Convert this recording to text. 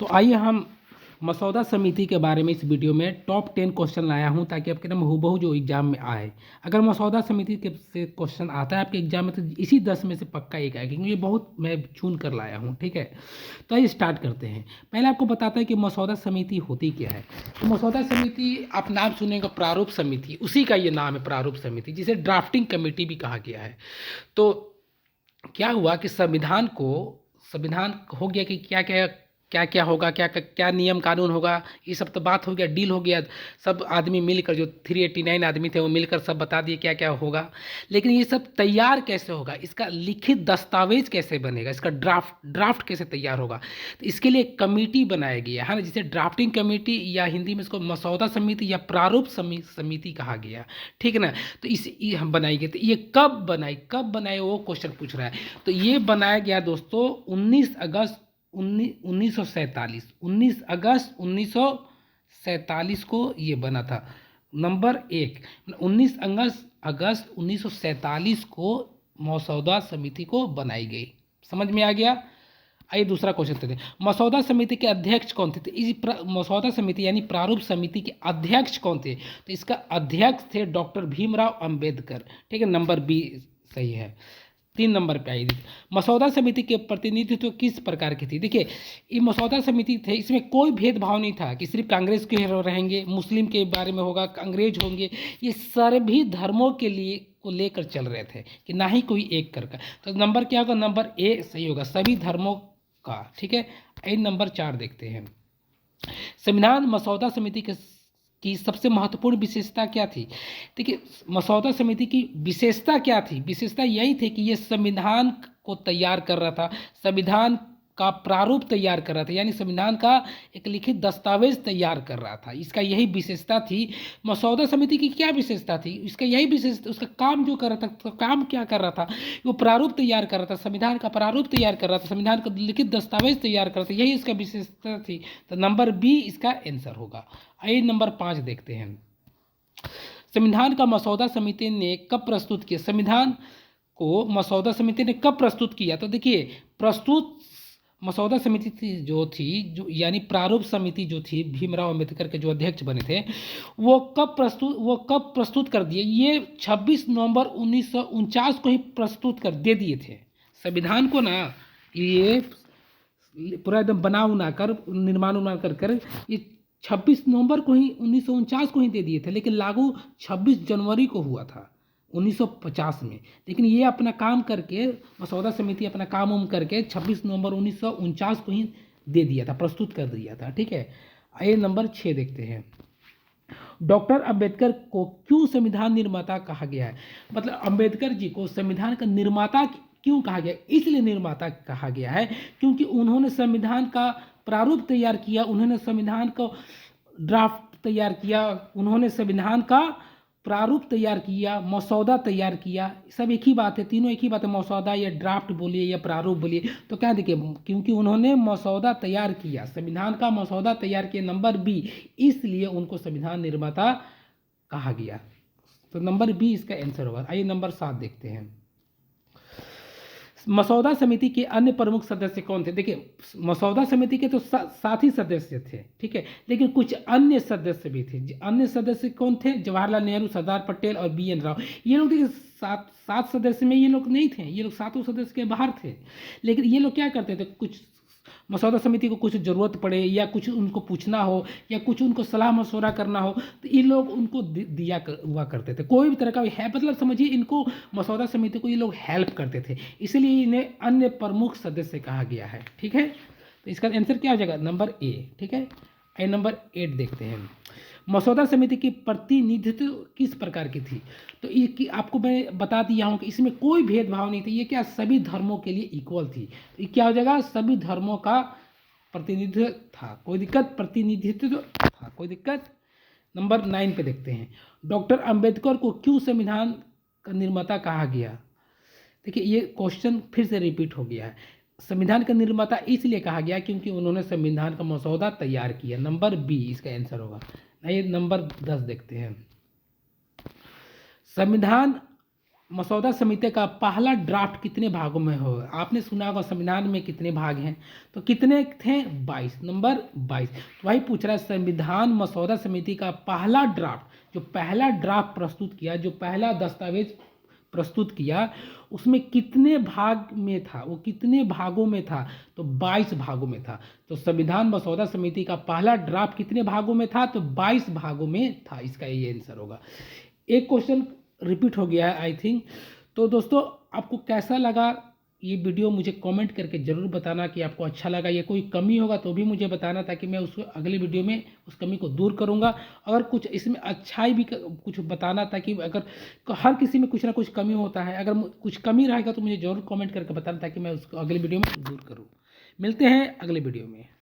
तो आइए हम मसौदा समिति के बारे में इस वीडियो में टॉप 10 क्वेश्चन लाया हूं ताकि आपके एकदम हूबहू जो एग्जाम में आए। अगर मसौदा समिति के से क्वेश्चन आता है आपके एग्जाम में तो इसी 10 में से पक्का एक आएगा, क्योंकि ये बहुत मैं चुन कर लाया हूं। ठीक है, तो आइए स्टार्ट करते हैं। पहले आपको बताता है कि मसौदा समिति होती क्या है। तो मसौदा समिति आप नाम सुनेंगे, प्रारूप समिति, उसी का ये नाम है, प्रारूप समिति, जिसे ड्राफ्टिंग कमेटी भी कहा गया है। तो क्या हुआ कि संविधान हो गया कि क्या क्या क्या क्या होगा, क्या क्या नियम कानून होगा, ये सब तो बात हो गया, डील हो गया। सब आदमी मिलकर, जो 389 आदमी थे वो मिलकर सब बता दिए क्या क्या होगा। लेकिन ये सब तैयार कैसे होगा, इसका लिखित दस्तावेज कैसे बनेगा, इसका ड्राफ्ट कैसे तैयार होगा, तो इसके लिए एक कमेटी बनाया गया है ना, जिसे ड्राफ्टिंग कमेटी या हिंदी में इसको मसौदा समिति या प्रारूप समिति कहा गया। ठीक है ना। तो ये हम बनाई गई, तो ये कब बनाई वो क्वेश्चन पूछ रहा है। तो ये बनाया गया दोस्तों 19 अगस्त 1947, 19 अगस्त 1947 को ये बना था। नंबर एक, 19 अगस्त 1947 को मसौदा समिति को बनाई गई। समझ में आ गया। आइए दूसरा क्वेश्चन देते हैं। मसौदा समिति के अध्यक्ष कौन थे? तो इस मसौदा समिति यानी प्रारूप समिति के अध्यक्ष कौन थे? तो इसका अध्यक्ष थे डॉक्टर भीमराव अंबेडकर। ठीक है, नंबर बी सही है। 3 नंबर पे आई। मसौदा समिति के प्रतिनिधित्व किस प्रकार की थी? देखिए, ये मसौदा समिति थे, इसमें कोई भेदभाव नहीं था कि सिर्फ कांग्रेस के रहेंगे, मुस्लिम के बारे में होगा, अंग्रेज होंगे। ये सभी धर्मों के लिए को लेकर चल रहे थे कि ना ही कोई एक कर का। तो नंबर क्या होगा? नंबर ए सही होगा, सभी धर्मों का। ठीक है, नंबर 4 देखते हैं। संविधान मसौदा समिति की सबसे महत्वपूर्ण विशेषता क्या थी? देखिए, मसौदा समिति की विशेषता क्या थी? विशेषता यही थी कि ये संविधान को तैयार कर रहा था, संविधान का प्रारूप तैयार कर रहा था, यानी संविधान का एक लिखित दस्तावेज तैयार कर रहा था। इसका यही विशेषता थी। मसौदा समिति की क्या विशेषता थी? इसका यही विशेषता, उसका काम जो कर रहा था, तो काम क्या कर रहा था? वो प्रारूप तैयार कर रहा था, संविधान का प्रारूप तैयार कर रहा था, संविधान का लिखित दस्तावेज तैयार कर रहा था, यही इसका विशेषता थी। तो नंबर बी इसका आंसर होगा। आइए नंबर 5 देखते हैं। संविधान का मसौदा समिति ने कब प्रस्तुत किया? संविधान को मसौदा समिति ने कब प्रस्तुत किया? तो देखिए, मसौदा समिति जो यानी प्रारूप समिति जो थी, भीमराव अंबेडकर के जो अध्यक्ष बने थे, वो कब प्रस्तुत कर दिए? ये 26 नवंबर 1949 को ही प्रस्तुत कर दे दिए थे संविधान को ना। ये पूरा एकदम निर्माण कर ये 26 नवंबर को ही 1949 को ही दे दिए थे, लेकिन लागू 26 जनवरी को हुआ था 1950 में। लेकिन ये अपना काम करके, मसौदा समिति अपना काम करके 26 नवंबर 1949 को ही दे दिया था, प्रस्तुत कर दिया था। ठीक है, आइए नंबर 6 देखते हैं। डॉक्टर अंबेडकर को क्यों संविधान निर्माता कहा गया है? मतलब अंबेडकर जी को संविधान का निर्माता क्यों कहा गया? इसलिए निर्माता कहा गया है क्योंकि उन्होंने संविधान का प्रारूप तैयार किया, उन्होंने संविधान को ड्राफ्ट तैयार किया, उन्होंने संविधान का प्रारूप तैयार किया, मसौदा तैयार किया। सब एक ही बात है, तीनों एक ही बात है, मसौदा या ड्राफ्ट बोलिए या प्रारूप बोलिए। तो क्या देखिए, क्योंकि उन्होंने मसौदा तैयार किया, संविधान का मसौदा तैयार किया, नंबर बी, इसलिए उनको संविधान निर्माता कहा गया। तो नंबर बी इसका आंसर होगा। आइए नंबर 7 देखते हैं। मसौदा समिति के अन्य प्रमुख सदस्य कौन थे? देखिए, मसौदा समिति के तो 7 ही सदस्य थे, ठीक है, लेकिन कुछ अन्य सदस्य भी थे। अन्य सदस्य कौन थे? जवाहरलाल नेहरू, सरदार पटेल और BN राव। ये लोग देखिए 7 सदस्य में ये लोग नहीं थे, ये लोग 7 सदस्य के बाहर थे। लेकिन ये लोग क्या करते थे, कुछ मसौदा समिति को कुछ ज़रूरत पड़े या कुछ उनको पूछना हो या कुछ उनको सलाह मशवरा करना हो, तो ये लोग उनको हुआ करते थे। कोई भी तरह का है, मतलब समझिए, इनको मसौदा समिति को ये लोग हेल्प करते थे, इसलिए इन्हें अन्य प्रमुख सदस्य कहा गया है। ठीक है, तो इसका आंसर क्या हो जाएगा? Number A. ठीक है, नंबर 8 देखते हैं। मसौदा समिति की प्रतिनिधित्व किस प्रकार की थी? तो ये आपको मैं बता दिया हूँ कि इसमें कोई भेदभाव नहीं था। ये क्या सभी धर्मों के लिए इक्वल थी। तो ये क्या हो जाएगा? सभी धर्मों का प्रतिनिधित्व था, कोई दिक्कत? प्रतिनिधित्व था, कोई दिक्कत? नंबर 9 पे देखते हैं। डॉक्टर अंबेडकर को क्यों संविधान का निर्माता कहा गया? देखिए, ये क्वेश्चन फिर से रिपीट हो गया है। संविधान का निर्माता इसलिए कहा गया क्योंकि उन्होंने संविधान का मसौदा तैयार किया। नंबर बी इसका आंसर होगा। आइए नंबर 10 देखते हैं। संविधान मसौदा समिति का पहला ड्राफ्ट कितने भागों में हो? आपने सुना होगा संविधान में कितने भाग हैं, तो कितने थे? 22, नंबर 22। तो वही पूछ रहा है, संविधान मसौदा समिति का पहला ड्राफ्ट, जो पहला ड्राफ्ट प्रस्तुत किया, जो पहला दस्तावेज प्रस्तुत किया, उसमें कितने भाग में था? वो कितने भागों में था? तो 22 भागों में था। तो संविधान मसौदा समिति का पहला ड्राफ्ट कितने भागों में था? तो 22 भागों में था। इसका ये आंसर होगा। एक क्वेश्चन रिपीट हो गया है आई थिंक। तो दोस्तों, आपको कैसा लगा ये वीडियो? मुझे कमेंट करके ज़रूर बताना कि आपको अच्छा लगा। या कोई कमी होगा तो भी मुझे बताना, ताकि मैं उसको अगली वीडियो में उस कमी को दूर करूँगा। अगर कुछ इसमें अच्छाई भी कुछ बताना, ताकि अगर हर किसी में कुछ ना कुछ कमी होता है, अगर कुछ कमी रहेगा तो मुझे ज़रूर कमेंट करके बताना, ताकि मैं उसको अगली वीडियो में दूर करूँ। मिलते हैं अगले वीडियो में।